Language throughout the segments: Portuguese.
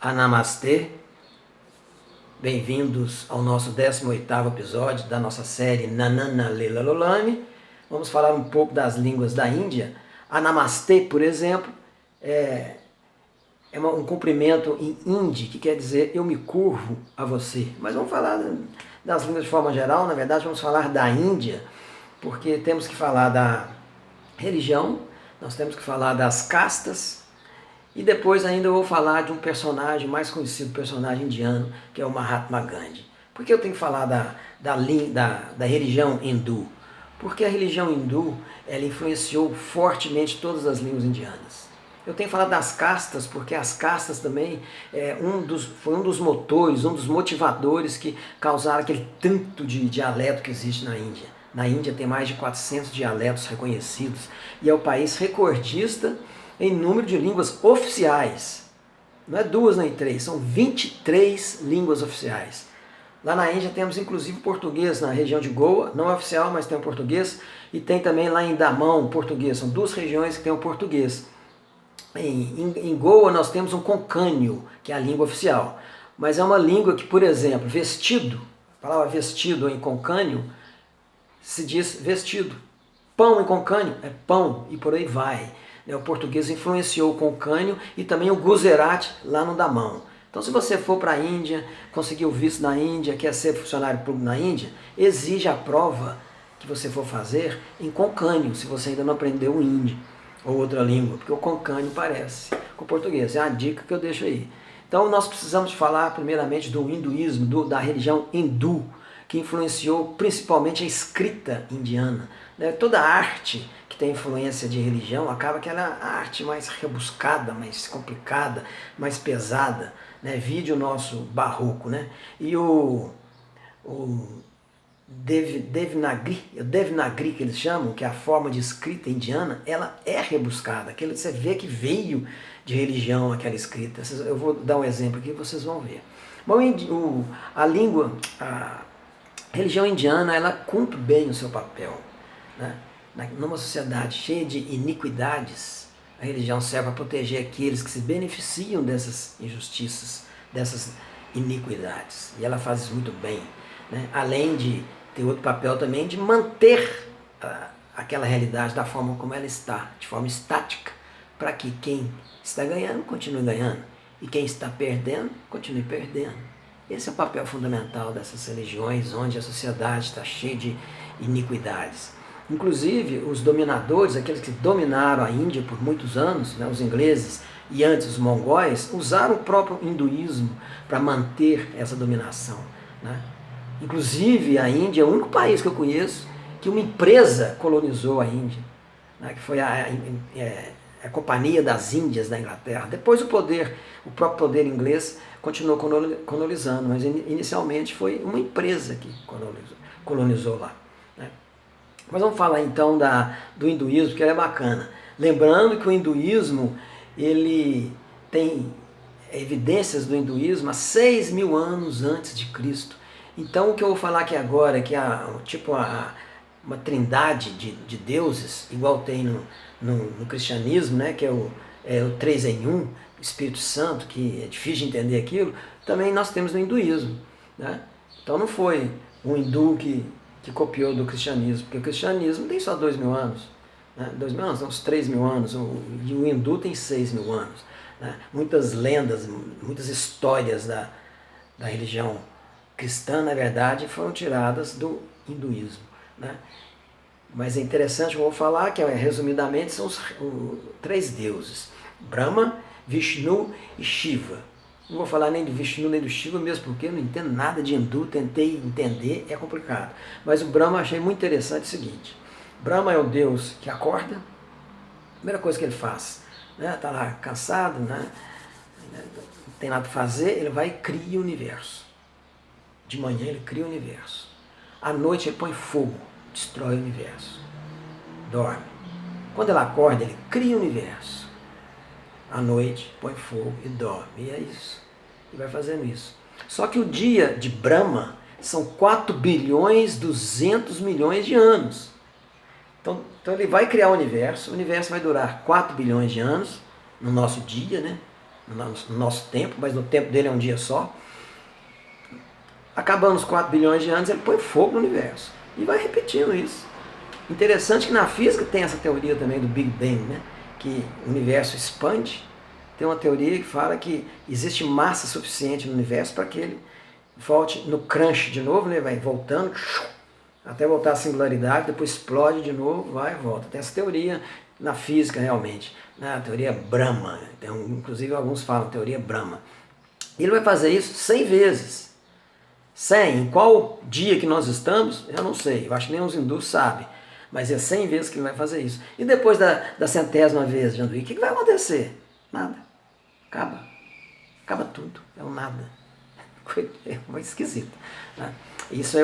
Namastê, bem-vindos ao nosso 18º episódio da nossa série Nanana Lela Lolani. Vamos falar um pouco das línguas da Índia. A Namastê, por exemplo, é um cumprimento em hindi, que quer dizer eu me curvo a você. Mas vamos falar das línguas de forma geral, na verdade vamos falar da Índia, porque temos que falar da religião, nós temos que falar das castas, e depois ainda eu vou falar de um personagem mais conhecido, personagem indiano, que é o Mahatma Gandhi. Por que eu tenho que falar da religião hindu? Porque a religião hindu ela influenciou fortemente todas as línguas indianas. Eu tenho que falar das castas, porque as castas também foi um dos motores, um dos motivadores que causaram aquele tanto de dialeto que existe na Índia. Na Índia tem mais de 400 dialetos reconhecidos e é o país recordista em número de línguas oficiais. Não é 2 nem 3, são 23 línguas oficiais. Lá na Índia temos inclusive português na região de Goa, não é oficial, mas tem o português, e tem também lá em Damão português, são 2 regiões que tem o português. Em Goa nós temos um concânio, que é a língua oficial, mas é uma língua que, por exemplo, vestido, a palavra vestido em concânio se diz vestido, pão em concânio é pão, e por aí vai. O português influenciou o concânio e também o Gujarati lá no Damão. Então, se você for para a Índia, conseguir o visto na Índia, quer ser funcionário público na Índia, exige a prova que você for fazer em concânio, se você ainda não aprendeu o hindi ou outra língua, porque o concânio parece com o português. É a dica que eu deixo aí. Então, nós precisamos falar primeiramente do hinduísmo, da religião hindu, que influenciou principalmente a escrita indiana. Toda a arte que tem influência de religião acaba que ela é a arte mais rebuscada, mais complicada, mais pesada. Vide o nosso barroco. E o Devanagari, que eles chamam, que é a forma de escrita indiana, ela é rebuscada. Você vê que veio de religião aquela escrita. Eu vou dar um exemplo aqui e vocês vão ver. Bom, a religião indiana, ela cumpre bem o seu papel. Numa sociedade cheia de iniquidades, a religião serve para proteger aqueles que se beneficiam dessas injustiças, dessas iniquidades. E ela faz isso muito bem. Além de ter outro papel também de manter aquela realidade da forma como ela está, de forma estática, para que quem está ganhando continue ganhando e quem está perdendo continue perdendo. Esse é o papel fundamental dessas religiões, onde a sociedade está cheia de iniquidades. Inclusive, os dominadores, aqueles que dominaram a Índia por muitos anos, os ingleses e antes os mongóis, usaram o próprio hinduísmo para manter essa dominação. Inclusive, a Índia é o único país que eu conheço que uma empresa colonizou a Índia, que foi a Companhia das Índias da Inglaterra. Depois o próprio poder inglês continuou colonizando, mas inicialmente foi uma empresa que colonizou lá. Mas vamos falar então do hinduísmo, que é bacana. Lembrando que o hinduísmo, ele tem evidências do hinduísmo há 6.000 anos antes de Cristo. Então o que eu vou falar aqui agora, que é uma trindade de deuses, igual tem no cristianismo, que é o 3 em 1, Espírito Santo, que é difícil de entender aquilo, também nós temos no hinduísmo. Então não foi um hindu que copiou do cristianismo, porque o cristianismo tem só 2.000 anos. 2.000 anos, uns 3.000 anos, e o hindu tem 6.000 anos. Muitas lendas, muitas histórias da religião cristã, na verdade, foram tiradas do hinduísmo. Mas é interessante, eu vou falar que, resumidamente, são os 3 deuses: Brahma, Vishnu e Shiva. Não vou falar nem do Vishnu nem do Shiva mesmo, porque eu não entendo nada de hindu, tentei entender, é complicado. Mas o Brahma eu achei muito interessante o seguinte: Brahma é o deus que acorda, a primeira coisa que ele faz, está lá cansado, não tem nada para fazer, ele vai e cria o universo. De manhã ele cria o universo. À noite ele põe fogo, destrói o universo. Dorme. Quando ele acorda, ele cria o universo. À noite, põe fogo e dorme. E é isso. Ele vai fazendo isso. Só que o dia de Brahma são 4.200.000.000 de anos. Então ele vai criar o universo vai durar 4 bilhões de anos, no nosso dia, no nosso tempo, mas no tempo dele é um dia só. Acabando os 4 bilhões de anos, ele põe fogo no universo. E vai repetindo isso. Interessante que na física tem essa teoria também do Big Bang, né? Que o universo expande. Tem uma teoria que fala que existe massa suficiente no universo para que ele volte no crunch de novo, né? Vai voltando até voltar à singularidade, depois explode de novo, vai e volta. Tem essa teoria na física realmente, né? A teoria Brahma. Inclusive alguns falam teoria Brahma. E ele vai fazer isso 100 vezes. 100, em qual dia que nós estamos, eu não sei, eu acho que nem os hindus sabem, mas é 100 vezes que ele vai fazer isso. E depois da 100ª vez, Janduí, o que vai acontecer? Nada. Acaba tudo, é um nada. É muito esquisito. Né? Isso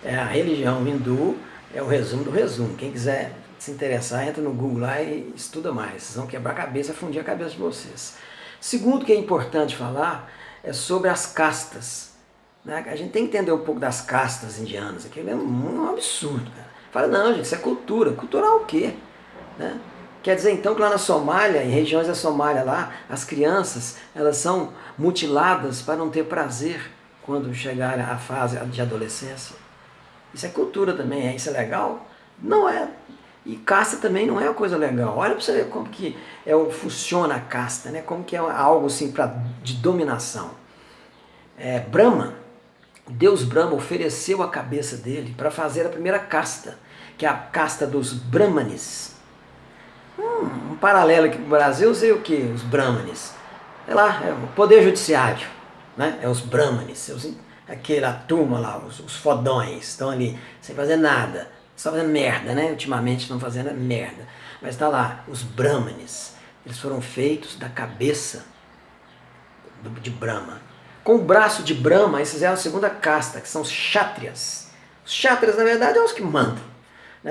é a religião hindu, é o resumo do resumo. Quem quiser se interessar, entra no Google lá e estuda mais. Vocês vão quebrar a cabeça, fundir a cabeça de vocês. Segundo que é importante falar é sobre as castas. A gente tem que entender um pouco das castas indianas. Aquilo é um absurdo, cara. Fala, não, gente, isso é cultura. Cultural o quê? Né? Quer dizer, então, que lá na Somália, em regiões da Somália lá, as crianças, elas são mutiladas para não ter prazer quando chegar à fase de adolescência. Isso é cultura também, isso é legal? Não é. E casta também não é uma coisa legal. Olha para você ver como que funciona a casta, né? Como que é algo assim de dominação. Brahma, Deus Brahma ofereceu a cabeça dele para fazer a primeira casta, que é a casta dos Brahmanes. Um paralelo aqui para o Brasil, sei o que? Os Brahmanes. É lá, é o poder judiciário, né? É os Brahmanes, aquela turma lá, os fodões, estão ali sem fazer nada, só fazendo merda, né? Ultimamente estão fazendo merda. Mas está lá, os Brahmanes, eles foram feitos da cabeça de Brahma. Com o braço de Brahma, eles fizeram a segunda casta, que são os Kshatriyas. Os Kshatriyas, na verdade, são os que mandam.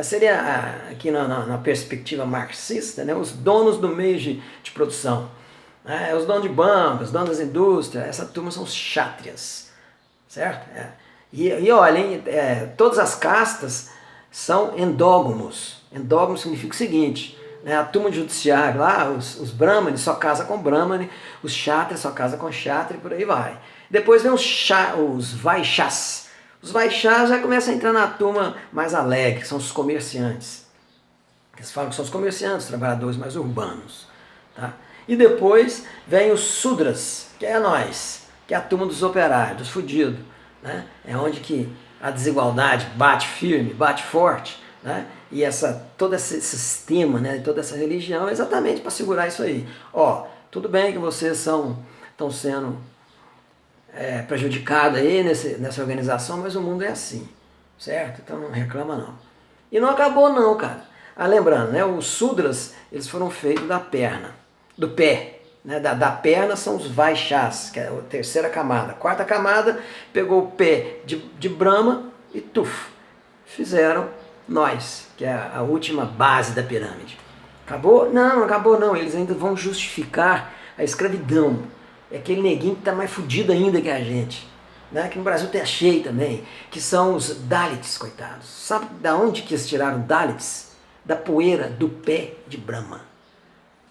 Seria, aqui na perspectiva marxista, né, os donos do meio de produção. Os donos de bancos, os donos das indústrias, essa turma são os Kshatriyas. Certo? E olhem, todas as castas são endógamos. Endógamo significa o seguinte, né, a turma de judiciário lá, os Brahmanes só casa com Brahmane, os Kshatriyas só casa com Kshatriya e por aí vai. Depois vem os Vaishyas. Os Vaishyas já começam a entrar na turma mais alegre, que são os comerciantes. Eles falam que são os comerciantes, os trabalhadores mais urbanos. Tá? E depois vem os Sudras, que é nós, que é a turma dos operários, dos fudidos. Né? É onde que a desigualdade bate firme, bate forte. Né? E todo esse sistema, né, toda essa religião é exatamente para segurar isso aí. Tudo bem que vocês estão sendo prejudicados aí nessa organização, mas o mundo é assim, certo? Então não reclama não. E não acabou não, cara. Lembrando, né, os Sudras, eles foram feitos da perna, do pé. Né, da perna são os Vaishyas, que é a terceira camada. A quarta camada pegou o pé de Brahma e fizeram nós, que é a última base da pirâmide. Acabou? Não acabou não. Eles ainda vão justificar a escravidão. É aquele neguinho que está mais fudido ainda que a gente. Né? Que no Brasil tem cheio também, que são os Dalits, coitados. Sabe da onde que eles tiraram Dalits? Da poeira do pé de Brahma.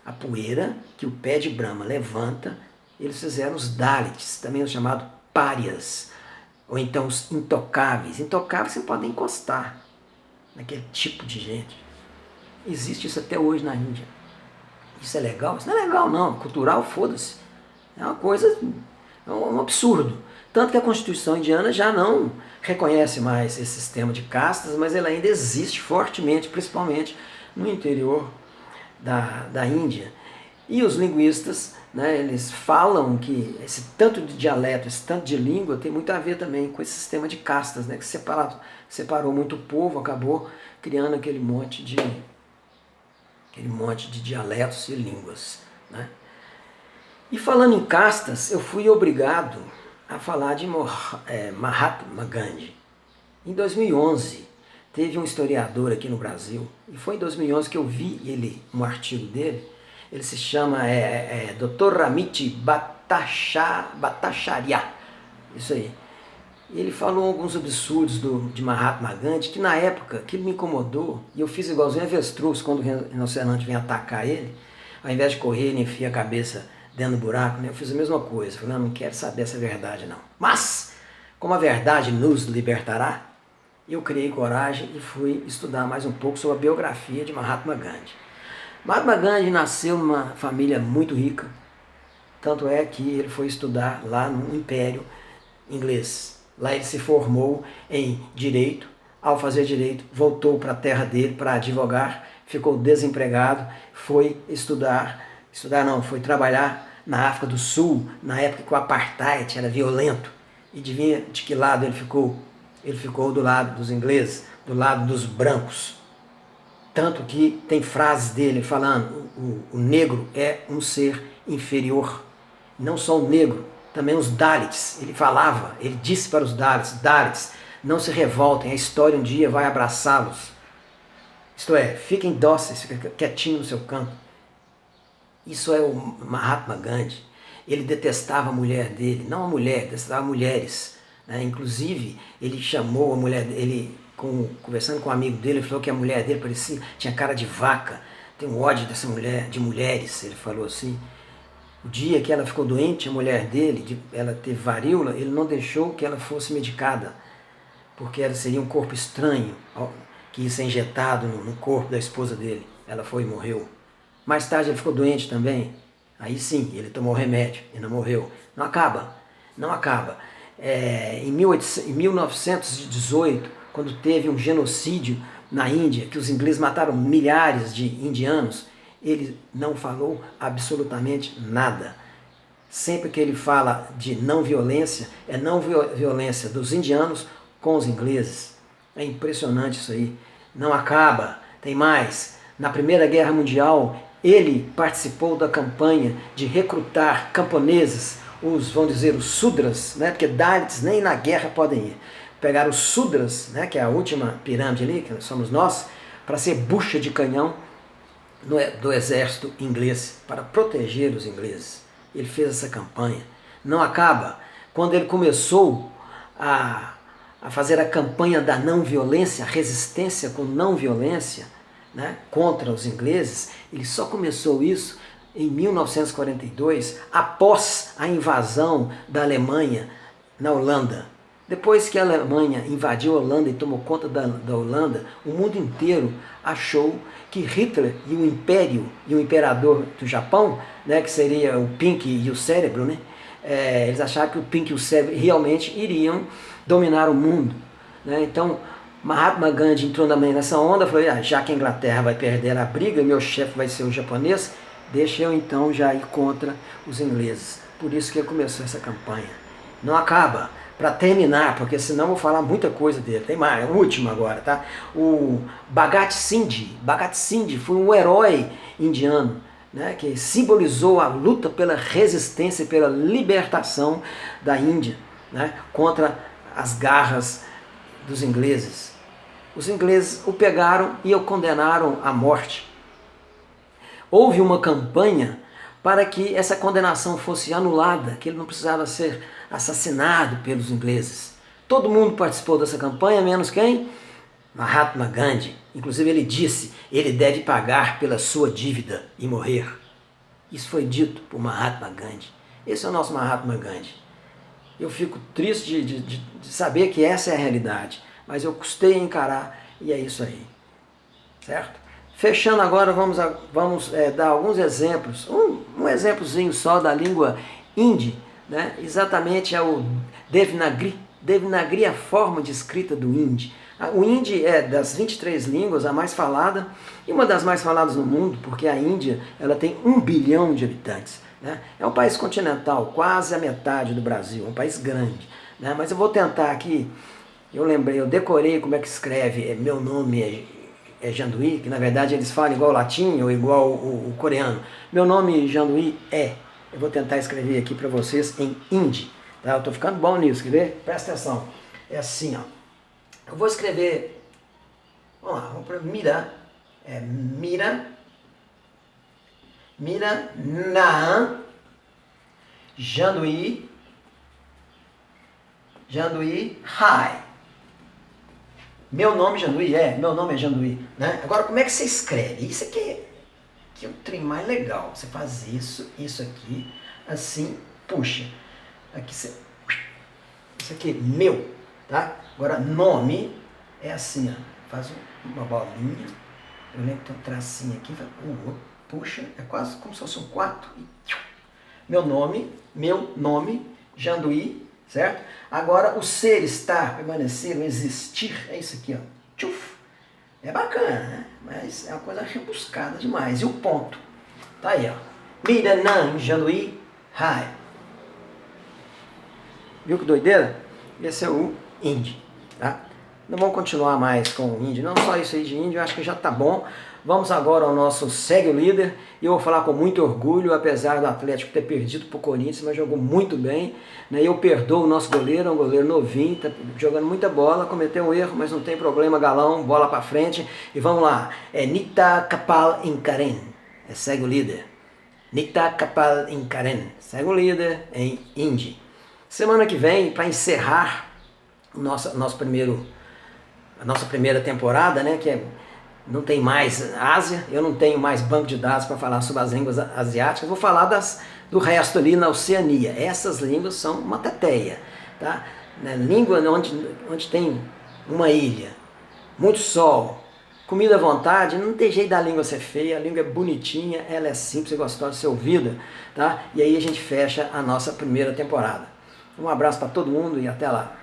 A poeira que o pé de Brahma levanta, eles fizeram os Dalits, também os chamados párias, ou então os intocáveis. Intocáveis você pode encostar naquele tipo de gente. Existe isso até hoje na Índia. Isso é legal? Isso não é legal não, cultural, foda-se. É uma coisa, é um absurdo. Tanto que a Constituição indiana já não reconhece mais esse sistema de castas, mas ela ainda existe fortemente, principalmente no interior da Índia. E os linguistas, né, eles falam que esse tanto de dialeto, esse tanto de língua tem muito a ver também com esse sistema de castas, né, que separou muito o povo, acabou criando aquele monte de dialetos e línguas. Né? E falando em castas, eu fui obrigado a falar de Mahatma Gandhi. Em 2011, teve um historiador aqui no Brasil, e foi em 2011 que eu vi um artigo dele. Ele se chama Dr. Ramit Bhattacharya, isso aí. Ele falou alguns absurdos de Mahatma Gandhi, que na época aquilo me incomodou, e eu fiz igualzinho avestruz quando o rinoceronte vem atacar ele. Ao invés de correr, ele enfia a cabeça dentro do buraco, né? Eu fiz a mesma coisa. Falei, não quero saber essa verdade não. Mas, como a verdade nos libertará, eu criei coragem e fui estudar mais um pouco sobre a biografia de Mahatma Gandhi. Mahatma Gandhi nasceu numa família muito rica, tanto é que ele foi estudar lá no Império Inglês. Lá ele se formou em Direito. Ao fazer Direito, voltou para a terra dele para advogar, ficou desempregado, foi foi trabalhar na África do Sul, na época que o Apartheid era violento. E adivinha de que lado ele ficou? Ele ficou do lado dos ingleses, do lado dos brancos. Tanto que tem frases dele falando, o negro é um ser inferior. Não só o negro, também os Dalits. Ele falava, ele disse para os Dalits, não se revoltem, a história um dia vai abraçá-los. Isto é, fiquem dóceis, fiquem quietinhos no seu canto. Isso é o Mahatma Gandhi. Ele detestava a mulher dele, não a mulher, detestava mulheres. Né? Inclusive, ele chamou a mulher dele, conversando com um amigo dele, ele falou que a mulher dele tinha cara de vaca. Tem um ódio dessa mulher, de mulheres, ele falou assim. O dia que ela ficou doente, a mulher dele, ela teve varíola, ele não deixou que ela fosse medicada, porque ela seria um corpo estranho, que ia ser injetado no corpo da esposa dele. Ela foi e morreu. Mais tarde ele ficou doente também. Aí sim, ele tomou remédio e não morreu. Não acaba, não acaba. Em 1918, quando teve um genocídio na Índia, que os ingleses mataram milhares de indianos, ele não falou absolutamente nada. Sempre que ele fala de não violência, é não violência dos indianos com os ingleses. É impressionante isso aí. Não acaba. Tem mais. Na Primeira Guerra Mundial, ele participou da campanha de recrutar camponeses, vamos dizer, os Sudras, né? Porque Dalits nem na guerra podem ir. Pegaram os Sudras, né? Que é a última pirâmide ali, que somos nós, para ser bucha de canhão do exército inglês, para proteger os ingleses. Ele fez essa campanha. Não acaba. Quando ele começou a fazer a campanha da não violência, a resistência com não violência, né, contra os ingleses, ele só começou isso em 1942, após a invasão da Alemanha na Holanda. Depois que a Alemanha invadiu a Holanda e tomou conta da Holanda, o mundo inteiro achou que Hitler e o Império e o Imperador do Japão, né, que seria o Pink e o Cérebro, né, eles acharam que o Pink e o Cérebro realmente iriam dominar o mundo. Né? Então, Mahatma Gandhi entrou também nessa onda, falou, já que a Inglaterra vai perder a briga, meu chefe vai ser o japonês, deixa eu então já ir contra os ingleses. Por isso que começou essa campanha. Não acaba. Para terminar, porque senão eu vou falar muita coisa dele. Tem mais, o último agora, tá? O Bhagat Singh. Bhagat Singh foi um herói indiano, né, que simbolizou a luta pela resistência e pela libertação da Índia, né, contra as garras dos ingleses. Os ingleses o pegaram e o condenaram à morte. Houve uma campanha para que essa condenação fosse anulada, que ele não precisava ser assassinado pelos ingleses. Todo mundo participou dessa campanha, menos quem? Mahatma Gandhi. Inclusive ele disse, ele deve pagar pela sua dívida e morrer. Isso foi dito por Mahatma Gandhi. Esse é o nosso Mahatma Gandhi. Eu fico triste de saber que essa é a realidade, mas eu custei a encarar e é isso aí. Certo? Fechando agora, vamos dar alguns exemplos. Um exemplozinho só da língua hindi, né? Exatamente é o Devanagari. Devanagari é a forma de escrita do hindi. O hindi é das 23 línguas a mais falada e uma das mais faladas no mundo, porque a Índia ela tem 1 bilhão de habitantes. Né? É um país continental, quase a metade do Brasil, um país grande. Né? Mas eu vou tentar aqui, eu decorei como é que escreve, meu nome é Janduí, que na verdade eles falam igual o latim ou igual o coreano. Meu nome Janduí eu vou tentar escrever aqui para vocês em hindi. Tá? Eu estou ficando bom nisso, quer ver? Presta atenção. É assim, ó. Eu vou escrever, vamos lá, vamos para Mira, Mira, Naam, Janduí, Hai. Meu nome é Janduí, né? Agora, como é que você escreve? Isso aqui que é o trem mais legal. Você faz isso aqui, assim, puxa. Aqui você... Isso aqui, meu, tá? Agora, nome é assim, ó. Faz uma bolinha. Eu lembro que tem um tracinho aqui. Puxa, é quase como se fosse um 4. Meu nome, Janduí, certo? Agora, o ser, estar, permanecer, o existir, é isso aqui, ó. Tchuf. É bacana, né? Mas é uma coisa rebuscada demais. E o ponto? Tá aí, ó. Miranan, Janduí, Hai. Viu que doideira? Esse é o hindi, tá? Não vamos continuar mais com o hindi, não só isso aí de hindi, eu acho que já tá bom. Vamos agora ao nosso Segue o Líder, e eu vou falar com muito orgulho, apesar do Atlético ter perdido para o Corinthians, mas jogou muito bem, né? Eu perdoo o nosso goleiro, é um goleiro novinho, tá jogando muita bola, cometeu um erro, mas não tem problema, galão, bola para frente, e vamos lá, é Nita Kapal Inkaren, Segue o Líder. Nita Kapal Inkaren, Segue o Líder em hindi. Semana que vem, para encerrar a nossa primeira temporada, né, que não tem mais Ásia, eu não tenho mais banco de dados para falar sobre as línguas asiáticas, vou falar do resto ali na Oceania. Essas línguas são uma teteia, tá? Língua onde tem uma ilha, muito sol, comida à vontade, não tem jeito da língua ser feia, a língua é bonitinha, ela é simples e gostosa de ser ouvida, tá? E aí a gente fecha a nossa primeira temporada. Um abraço para todo mundo e até lá.